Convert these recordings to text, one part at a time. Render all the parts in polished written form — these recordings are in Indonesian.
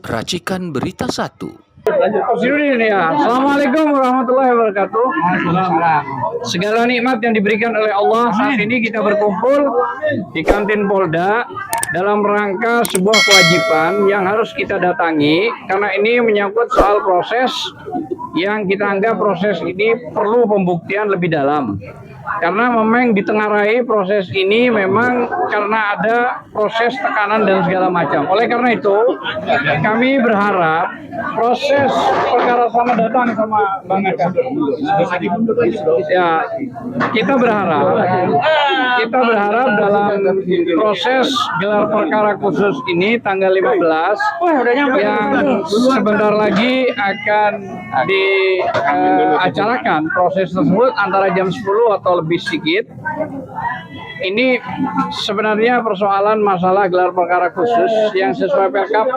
Racikan Berita 1. Assalamualaikum warahmatullahi wabarakatuh. Segala nikmat yang diberikan oleh Allah, saat ini kita berkumpul di kantin Polda dalam rangka sebuah kewajiban yang harus kita datangi, karena ini menyangkut soal proses yang kita anggap proses ini perlu pembuktian lebih dalam. Karena memang ditengarai proses ini memang karena ada proses tekanan dan segala macam. Oleh karena itu, kami berharap proses perkara sama datang sama Bang Eka. Ya, kita berharap dalam proses gelar perkara khusus ini tanggal 15 yang sebentar lagi akan diacarakan proses tersebut antara jam 10 atau lebih sedikit. Ini sebenarnya persoalan masalah gelar perkara khusus yang sesuai Perkap.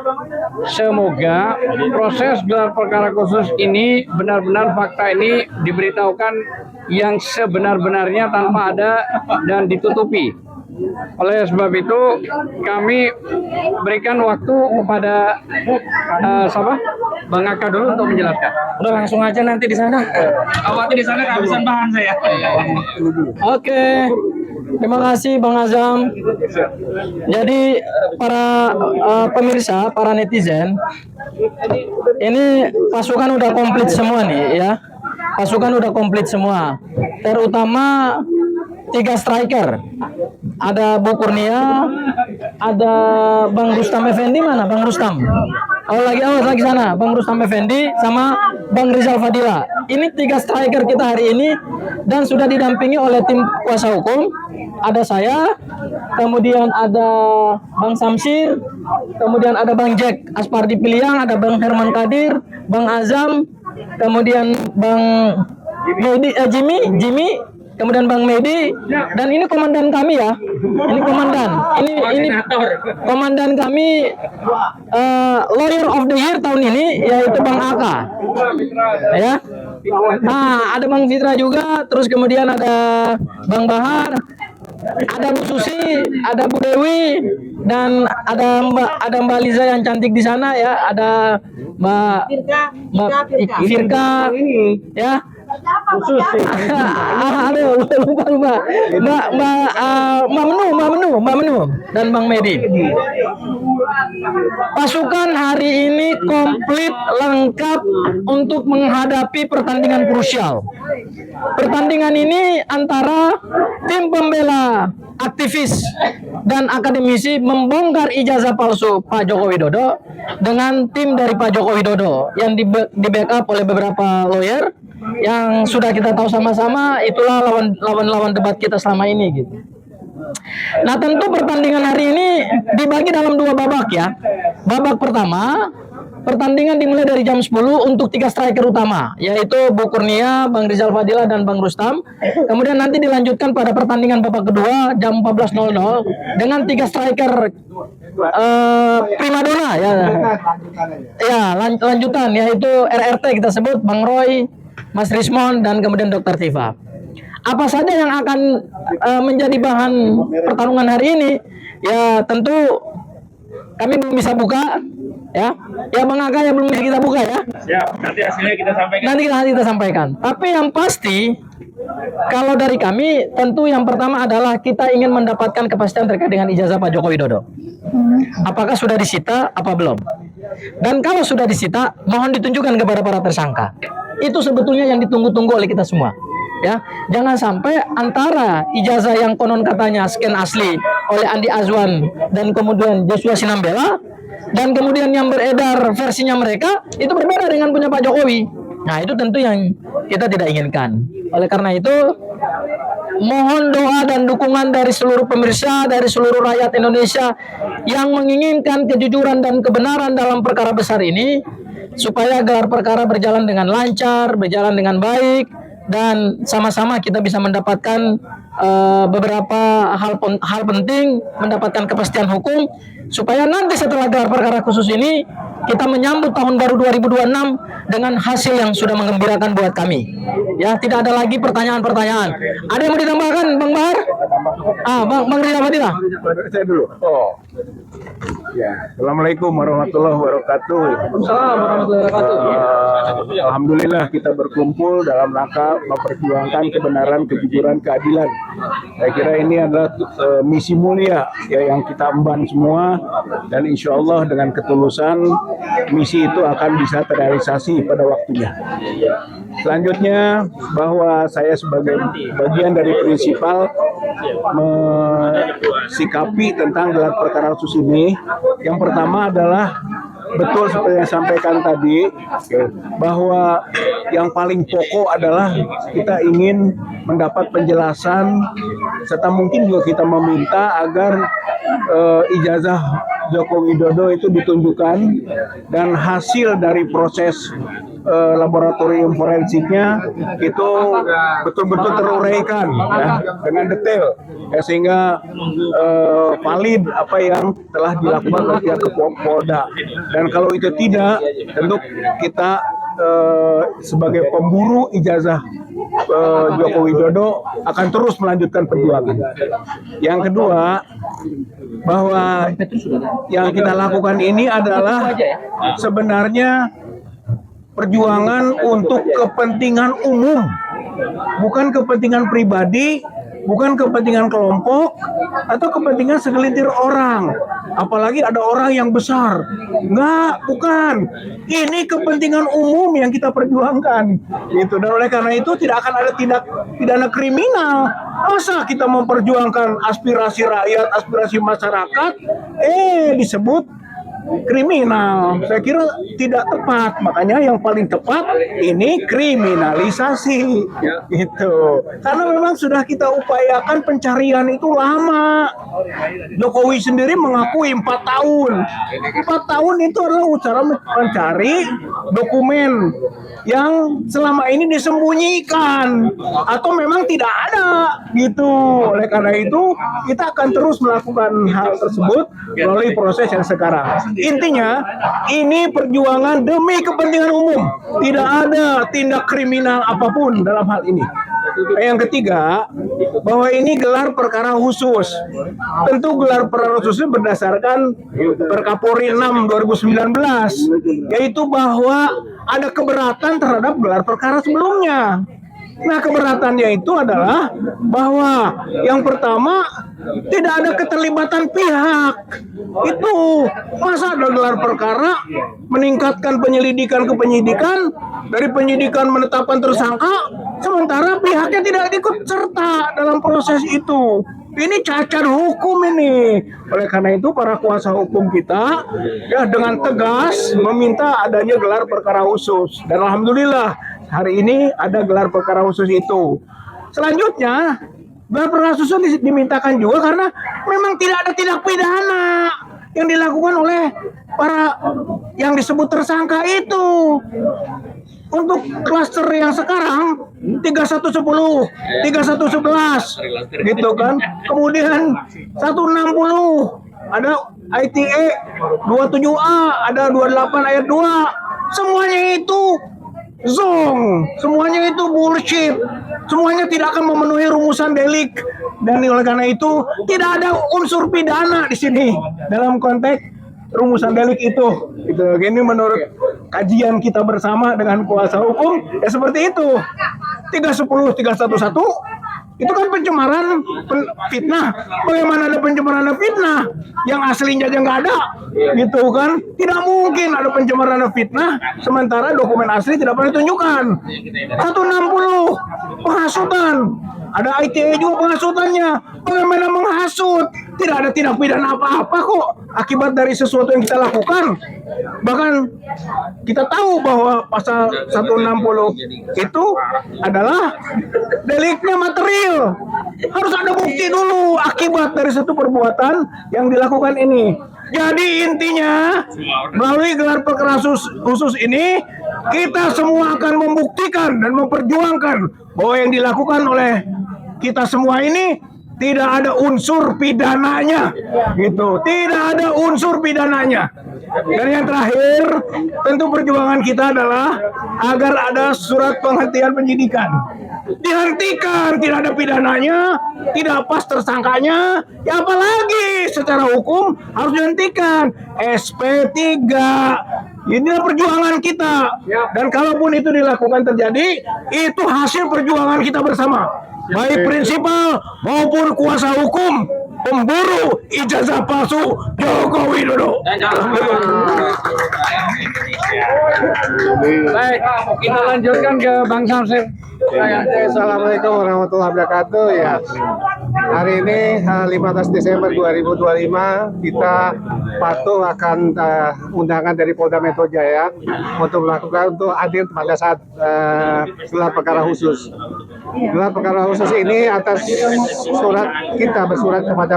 Semoga proses gelar perkara khusus ini benar-benar fakta ini diberitahukan yang sebenar-benarnya tanpa ada dan ditutupi. Oleh sebab itu kami berikan waktu kepada Bang Aka dulu untuk menjelaskan. Udah langsung aja nanti di sana. Awalnya di sana kehabisan bahan saya. Oke. Terima kasih Bang Azam. Jadi para pemirsa, para netizen, ini pasukan udah komplit semua nih ya. Pasukan udah komplit semua. Terutama 3 striker. Ada Bu Kurnia, ada Bang Rustam Effendi, mana Bang Rustam? Lagi sana, Bang Rustam Effendi sama Bang Rizal Fadila. Ini 3 striker kita hari ini dan sudah didampingi oleh tim kuasa hukum. Ada saya, kemudian ada Bang Samsir, kemudian ada Bang Jack Aspardi Piliang, ada Bang Herman Kadir, Bang Azam, kemudian Bang Medi, Jimmy, kemudian Bang Medi, dan ini komandan kami ya. Ini komandan. Ini komandan kami, Lawyer of the Year tahun ini yaitu Bang Aka. Ya. Nah, ada Bang Fitra juga, terus kemudian ada Bang Bahar, ada Bu Susi, ada Bu Dewi, dan ada Mbak Liza yang cantik di sana ya, ada Mbak Firka ya. Susi. Aduh, lupa. Mbak Menu dan Bang Medi. Pasukan hari ini komplit lengkap untuk menghadapi pertandingan krusial. Pertandingan ini antara tim pembela aktivis dan akademisi membongkar ijazah palsu Pak Joko Widodo dengan tim dari Pak Joko Widodo yang di backup oleh beberapa lawyer yang sudah kita tahu sama-sama. Itulah lawan debat kita selama ini gitu. Nah, tentu pertandingan hari ini dibagi dalam 2 babak ya. Babak pertama, pertandingan dimulai dari jam 10 untuk 3 striker utama, yaitu Bu Kurnia, Bang Rizal Fadila, dan Bang Rustam. Kemudian nanti dilanjutkan pada pertandingan babak kedua jam 14.00 dengan 3 striker primadona ya. Ya, lanjutan yaitu RRT kita sebut Bang Roy, Mas Rismon, dan kemudian Dr. Tifa. Apa saja yang akan menjadi bahan pertarungan hari ini? Ya tentu kami belum bisa buka ya. Ya Bang Aka yang belum bisa kita buka ya. Siap, nanti hasilnya kita sampaikan. Nanti kita sampaikan. Tapi yang pasti kalau dari kami tentu yang pertama adalah kita ingin mendapatkan kepastian terkait dengan ijazah Pak Joko Widodo. Apakah sudah disita apa belum? Dan kalau sudah disita, mohon ditunjukkan kepada para tersangka. Itu sebetulnya yang ditunggu-tunggu oleh kita semua. Ya, jangan sampai antara ijazah yang konon katanya scan asli oleh Andi Azwan dan kemudian Joshua Sinambela dan kemudian yang beredar versinya mereka itu berbeda dengan punya Pak Jokowi. Nah, itu tentu yang kita tidak inginkan. Oleh karena itu, mohon doa dan dukungan dari seluruh pemirsa, dari seluruh rakyat Indonesia yang menginginkan kejujuran dan kebenaran dalam perkara besar ini, supaya gelar perkara berjalan dengan lancar, berjalan dengan baik, dan sama-sama kita bisa mendapatkan beberapa hal penting, mendapatkan kepastian hukum, supaya nanti setelah gelar perkara khusus ini kita menyambut tahun baru 2026 dengan hasil yang sudah menggembirakan buat kami. Ya, tidak ada lagi pertanyaan-pertanyaan. Ada yang mau ditambahkan, Bang Bahar? Bang Rizal Fadila. Saya dulu. Ya, Assalamualaikum warahmatullahi wabarakatuh. Waalaikumsalam warahmatullahi wabarakatuh. Alhamdulillah kita berkumpul dalam rangka memperjuangkan kebenaran, kejujuran, keadilan. Saya kira ini adalah misi mulia ya yang kita emban semua, dan insya Allah dengan ketulusan misi itu akan bisa terrealisasi pada waktunya. Selanjutnya, bahwa saya sebagai bagian dari prinsipal mensikapi tentang gelar perkara khusus ini. Yang pertama adalah betul seperti yang sampaikan tadi, bahwa yang paling pokok adalah kita ingin mendapat penjelasan, serta mungkin juga kita meminta agar ijazah Joko Widodo itu ditunjukkan, dan hasil dari proses laboratorium forensiknya itu betul-betul teruraikan ya, dengan detail ya, sehingga valid apa yang telah dilakukan oleh pihak Polda. Dan kalau itu tidak, tentu kita sebagai pemburu ijazah Joko Widodo akan terus melanjutkan perjuangan. Yang kedua, bahwa yang kita lakukan ini adalah sebenarnya perjuangan untuk kepentingan umum, bukan kepentingan pribadi, bukan kepentingan kelompok, atau kepentingan segelintir orang. Apalagi ada orang yang besar. Enggak, bukan. Ini kepentingan umum yang kita perjuangkan. Gitu. Dan oleh karena itu tidak akan ada tindak pidana kriminal. Masa kita memperjuangkan aspirasi rakyat, aspirasi masyarakat, disebut kriminal? Saya kira tidak tepat. Makanya yang paling tepat ini kriminalisasi gitu. Karena memang sudah kita upayakan pencarian itu lama. Jokowi sendiri mengakui 4 tahun. 4 tahun itu adalah usaha mencari dokumen yang selama ini disembunyikan atau memang tidak ada gitu. Oleh karena itu kita akan terus melakukan hal tersebut melalui proses yang sekarang. Intinya ini perjuangan demi kepentingan umum, tidak ada tindak kriminal apapun dalam hal ini. Yang ketiga, bahwa ini gelar perkara khusus. Tentu gelar perkara khususnya berdasarkan Perkapolri 6 2019, yaitu bahwa ada keberatan terhadap gelar perkara sebelumnya. Nah, keberatannya itu adalah bahwa yang pertama, tidak ada keterlibatan pihak. Itu masa ada gelar perkara meningkatkan penyelidikan ke penyidikan, dari penyidikan menetapkan tersangka, sementara pihaknya tidak ikut serta dalam proses itu. Ini cacat hukum ini. Oleh karena itu para kuasa hukum kita ya dengan tegas meminta adanya gelar perkara khusus. Dan alhamdulillah hari ini ada gelar perkara khusus itu. Selanjutnya, gelar perkara khusus dimintakan juga karena memang tidak ada tindak pidana yang dilakukan oleh para yang disebut tersangka itu. Untuk klaster yang sekarang 3110, 3111 gitu kan. Kemudian 160 ada ITE 27A, ada 28 ayat 2. Semuanya itu zong, semuanya itu bullshit. Semuanya tidak akan memenuhi rumusan delik, dan oleh karena itu tidak ada unsur pidana di sini dalam konteks rumusan delik itu. Ini menurut kajian kita bersama dengan kuasa hukum ya seperti itu. 310, 311 itu kan pencemaran fitnah. Bagaimana ada pencemaran fitnah yang aslinya aja nggak ada, gitu kan? Tidak mungkin ada pencemaran fitnah sementara dokumen asli tidak pernah ditunjukkan. 160 penghasutan, ada ITE juga penghasutannya. Bagaimana menghasut? Tidak ada tindak pidana apa-apa kok akibat dari sesuatu yang kita lakukan. Bahkan kita tahu bahwa pasal 160 itu adalah deliknya material. Harus ada bukti dulu akibat dari satu perbuatan yang dilakukan ini. Jadi intinya melalui gelar perkara khusus ini kita semua akan membuktikan dan memperjuangkan bahwa yang dilakukan oleh kita semua ini tidak ada unsur pidananya, gitu. Tidak ada unsur pidananya. Dan yang terakhir, tentu perjuangan kita adalah agar ada surat penghentian penyidikan. Dihentikan, tidak ada pidananya, tidak pas tersangkanya, ya apalagi secara hukum harus dihentikan. SP3, inilah perjuangan kita. Dan kalaupun itu dilakukan terjadi, itu hasil perjuangan kita bersama. Baik prinsipal maupun kuasa hukum pemburu ijazah palsu Joko Widodo. Baik, kita lanjutkan ke Bang Samsir. Assalamualaikum warahmatullahi wabarakatuh. Ya, hari ini 15 Desember 2025 kita patuh akan undangan dari Polda Metro Jaya untuk hadir pada saat gelar perkara khusus. Gelar perkara khusus ini atas surat kita bersurat kepada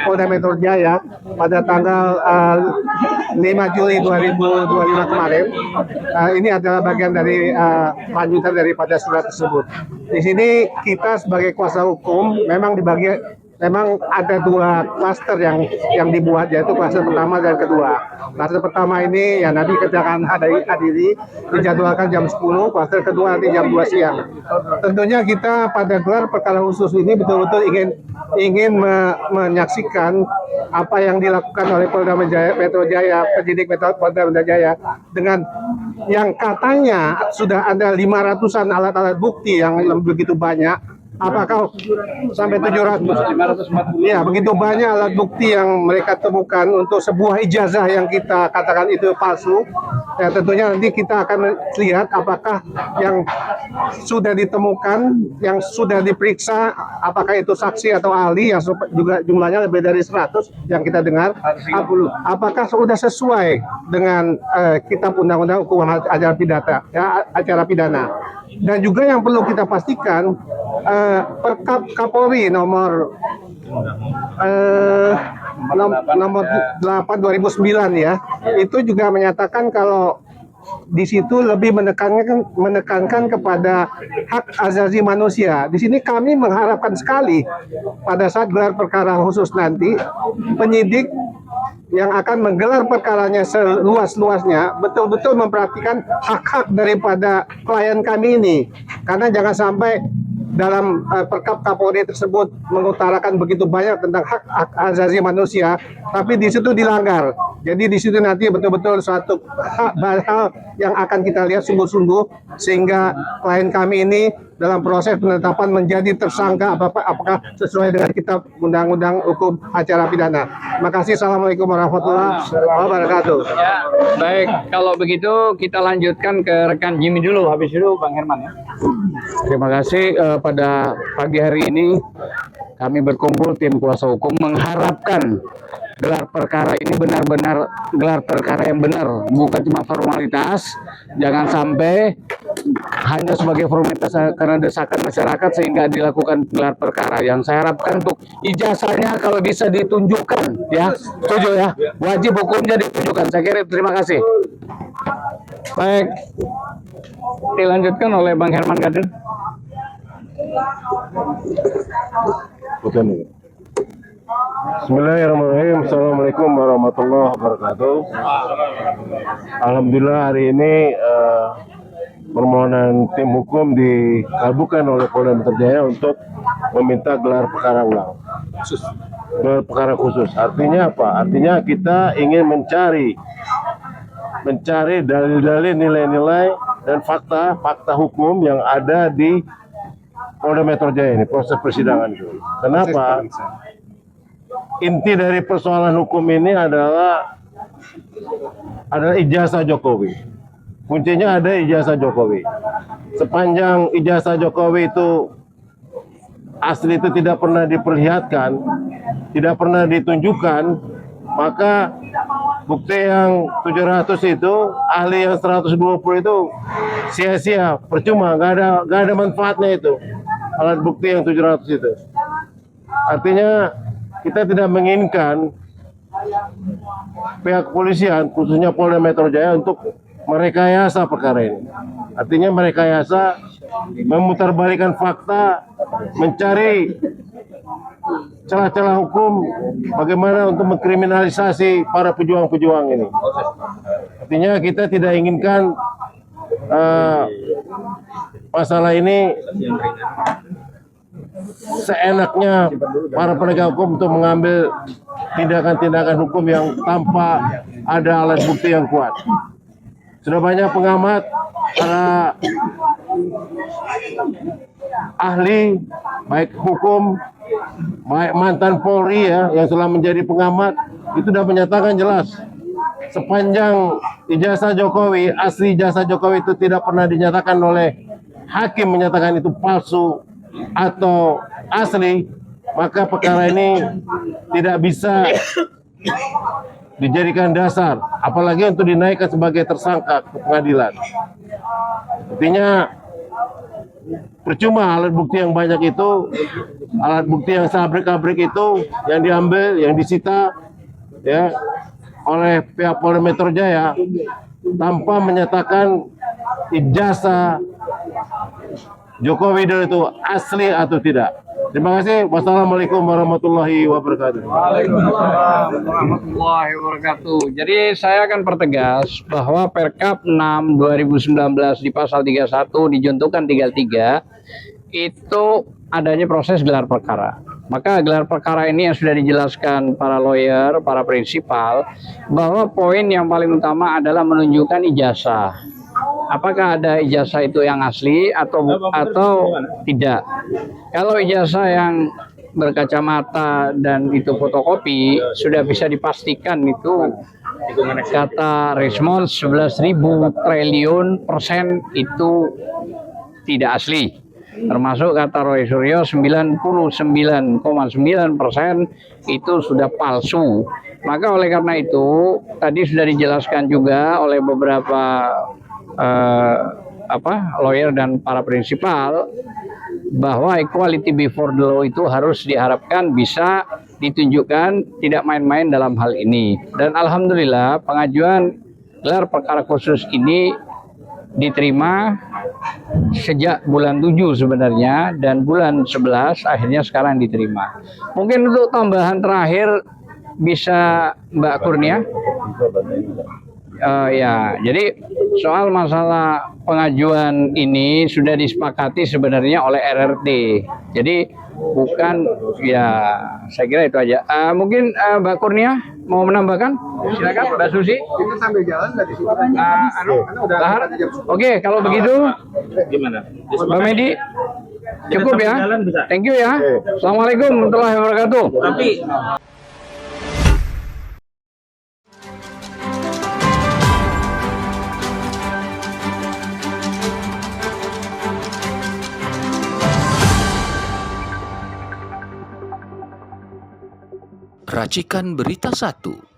Polda Metro Jaya pada tanggal 5 Juli 2025 kemarin. Ini adalah bagian dari lanjutan daripada surat tersebut. Di sini kita sebagai kuasa hukum memang ada dua klaster yang dibuat, yaitu klaster pertama dan kedua. Klaster pertama ini ya nanti kita akan hadiri dijadwalkan jam 10, klaster kedua nanti jam 2 siang. Tentunya kita pada gelar perkara khusus ini betul-betul ingin menyaksikan apa yang dilakukan oleh Polda Metro Jaya, penyidik Polda Metro Jaya dengan yang katanya sudah ada 500-an alat-alat bukti yang begitu banyak. Apakah sampai 700? Ya, begitu banyak alat bukti yang mereka temukan untuk sebuah ijazah yang kita katakan itu palsu. Ya, tentunya nanti kita akan lihat apakah yang sudah ditemukan, yang sudah diperiksa, apakah itu saksi atau ahli yang juga jumlahnya lebih dari 100 yang kita dengar. Apakah sudah sesuai dengan kitab undang-undang hukum acara pidana. Dan juga yang perlu kita pastikan Perkap Kapolri nomor 8 2009 ya, itu juga menyatakan kalau di situ lebih menekankan kepada hak asasi manusia. Di sini kami mengharapkan sekali pada saat gelar perkara khusus nanti penyidik yang akan menggelar perkaranya seluas-luasnya betul-betul memperhatikan hak-hak daripada klien kami ini, karena jangan sampai dalam Perkap Kapolri tersebut mengutarakan begitu banyak tentang hak asasi manusia, tapi di situ dilanggar. Jadi di situ nanti betul-betul suatu hal yang akan kita lihat sungguh-sungguh, sehingga klien kami ini dalam proses penetapan menjadi tersangka apakah sesuai dengan kitab undang-undang hukum acara pidana. Terima kasih. Assalamualaikum warahmatullahi wabarakatuh. Ya, baik. Kalau begitu kita lanjutkan ke rekan Jimmy dulu, habis itu Bang Herman ya. Terima kasih. Pada pagi hari ini kami berkumpul tim kuasa hukum mengharapkan gelar perkara ini benar-benar gelar perkara yang benar, bukan cuma formalitas. Jangan sampai hanya sebagai formalitas karena desakan masyarakat sehingga dilakukan gelar perkara. Yang saya harapkan untuk ijazahnya kalau bisa ditunjukkan, ya, setuju ya, wajib hukumnya ditunjukkan. Saya kira terima kasih. Baik, dilanjutkan oleh Bang Herman Kadir. Bismillahirrahmanirrahim. Assalamualaikum warahmatullahi wabarakatuh. Alhamdulillah hari ini permohonan tim hukum dikabulkan oleh Polda Metro Jaya untuk meminta gelar perkara ulang, gelar perkara khusus. Artinya apa? Artinya kita ingin mencari dalil-dalil, nilai-nilai dan fakta hukum yang ada di Polda Metro Jaya ini, proses persidangan itu. Kenapa? Inti dari persoalan hukum ini adalah ijazah Jokowi. Kuncinya ada ijazah Jokowi. Sepanjang ijazah Jokowi itu asli, itu tidak pernah diperlihatkan, tidak pernah ditunjukkan, maka bukti yang 700 itu, ahli yang 120 itu sia-sia, percuma, nggak ada manfaatnya itu alat bukti yang 700 itu. Artinya kita tidak menginginkan pihak kepolisian, khususnya Polda Metro Jaya, untuk merekayasa perkara ini. Artinya merekayasa, memutarbalikkan fakta, mencari celah-celah hukum bagaimana untuk mengkriminalisasi para pejuang-pejuang ini. Artinya kita tidak inginkan masalah ini seenaknya para penegak hukum untuk mengambil tindakan-tindakan hukum yang tanpa ada alat bukti yang kuat. Sudah banyak pengamat, para ahli, baik hukum, baik mantan Polri ya, yang telah menjadi pengamat, itu sudah menyatakan jelas. Sepanjang ijazah Jokowi, asli ijazah Jokowi itu tidak pernah dinyatakan oleh hakim menyatakan itu palsu atau asli, maka perkara ini tidak bisa dijadikan dasar, apalagi untuk dinaikkan sebagai tersangka ke pengadilan. Artinya percuma alat bukti yang banyak itu, alat bukti yang sabrik-abrik itu yang diambil, yang disita ya oleh pihak Polda Metro Jaya tanpa menyatakan ijazah Joko Widodo itu asli atau tidak. Terima kasih. Wassalamualaikum warahmatullahi wabarakatuh. Waalaikumsalam warahmatullahi wabarakatuh. Jadi saya akan pertegas bahwa Perkap 6 2019 di pasal 31 dijuntukan 33 itu adanya proses gelar perkara. Maka gelar perkara ini yang sudah dijelaskan para lawyer, para prinsipal, bahwa poin yang paling utama adalah menunjukkan ijazah. Apakah ada ijazah itu yang asli atau tidak? Kalau ijazah yang berkacamata dan itu fotokopi sudah bisa dipastikan itu kata Rismond 11.000 triliun persen itu tidak asli. Termasuk kata Roy Suryo 99,9% itu sudah palsu. Maka oleh karena itu tadi sudah dijelaskan juga oleh beberapa lawyer dan para prinsipal bahwa equality before the law itu harus diharapkan bisa ditunjukkan tidak main-main dalam hal ini. Dan alhamdulillah pengajuan gelar perkara khusus ini diterima sejak bulan 7 sebenarnya, dan bulan 11 akhirnya sekarang diterima. Mungkin untuk tambahan terakhir bisa Mbak Kurnia. Ya, jadi soal masalah pengajuan ini sudah disepakati sebenarnya oleh RRT. Jadi bukan, ya saya kira itu aja. Mungkin Mbak Kurnia mau menambahkan? Silakan Mbak Susi. Itu sambil jalan dari situ. Bahar. Oke, kalau begitu Gimana? Mbak Medi cukup ya. Thank you ya. Assalamualaikum warahmatullahi wabarakatuh. Tapi Racikan Berita 1.